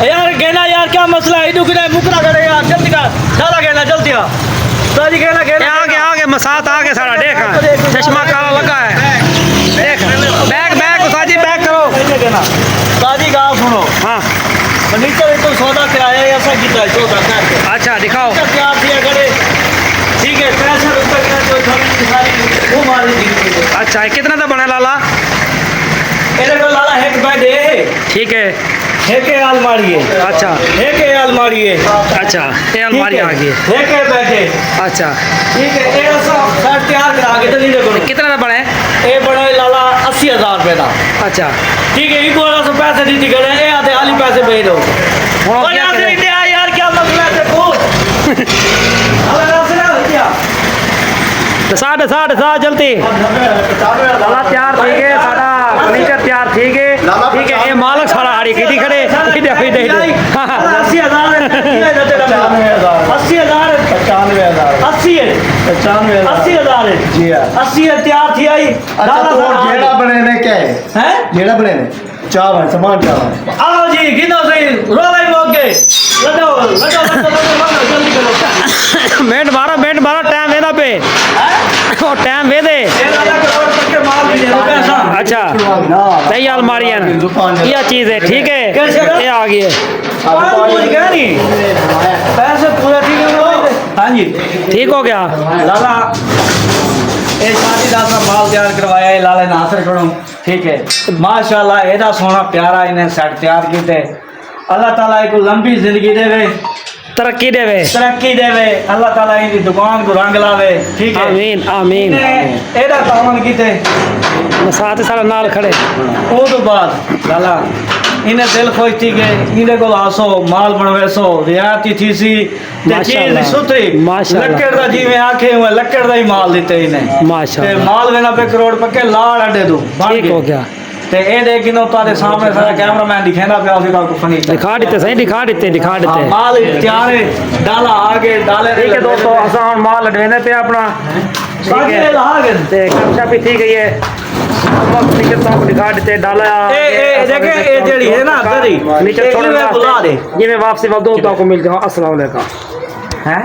यार कहना यार क्या मसला है मुकरा करे यार जल्दी का डाला कहना जल्दी आ साजी कहना कहना आगे मसात आगे सारा देख चश्मा काला लगा है देख बैग साजी बैग करो कहना साजी का सुनो हाँ फर्नीचर तो सौदा कराया है ऐसा कितना है 14 करके अच्छा दिखाओ तैयार दिया करे ठीक है 63 रुपए का जो थोड़ी सारी वो मार दी। अच्छा ये कितना था बना लाला ਇਹਦੇ ਕੋਲ ਲਾਲਾ ਇੱਕ ਬੈਡ ਹੈ ठीक है ਇੱਕ ਇਹ अलमारी है अच्छा एक ये अलमारी है अच्छा ये अलमारी आ गई है एक ये बेड है अच्छा ठीक है ये सब सेट तैयार करा के तो नहीं देखो कितना का बना है ये बड़ा लाला 80,000 रुपए का अच्छा ठीक है इनको वाला सब पैसे दी गए ये आधे खाली पैसे भेज दो और क्या यार करें? दे यार क्या मसला है देखो अरे रास्ते ना क्या दसा जल्दी लाला तैयार ठीक है सारा फर्नीचर तैयार ठीक है ये मालक सारा हाड़ी की खड़े इधर 80,000 जी हाँ 80 तैयार थी आई अच्छा तो और जेड़ा बने ने क्या है हैं जेड़ा बने ने चावल सामान चावल आओ जी गिनो सही रोला ही मोग के लगाओ जल्दी करो मिनट मारो टाइम वेदा पे ओ टाइम वे दे ये लाला करोड़ पक्के माल भी दे दो पैसा अच्छा ना सही अलमारी है ना ये चीज है ठीक है ये आ गई है मुझे कह नहीं पैसे पूरा ठीक है हाँ जी ठीक हो गया लाला ये शादी का अपना माल तैयार करवाया है लाला नासर करो ठीक है माशाल्लाह एदा सोना प्यारा इन्हें सेट तैयार किते अल्लाह ताला को लंबी जिंदगी देवे तरक्की देवे तरक्की देवे अल्लाह ताला इनकी दुकान को रंग लावे ठीक है आमीन आमीन एदा तावन किते साथ सारा नाल खड़े वो तो बाद लाला इन्हें दिल खुश थी के इन्हें को आसो माल बनवेसो रियायती थी सी ते चीज सुथरी माशाल्लाह लक्कड़ दा जिवें आखे हुए लक्कड़ दा ही माल दिते इन्हें माशाल्लाह ते माल वेना पे करोड़ पक्के लाड़ अड्डे दो ठीक हो गया ते ए देखिनो तारे सामने सारा कैमरामैन दिखेना पे ऑफिस को फनी दिखा देते माल तैयार है डाला आगे डाले ठीक है दोस्तों आसान माल अडवेने पे अपना ठीक है लागे ते कक्षा भी ठीक है ये नीचे तो दिखा देते डाला ए देखे ए जेड़ी है ना दरी नीचे छोड़ बुला दे ये मैं वापसी वक्त को मिल जाऊँ अस्सलाम वालेकुम हैं।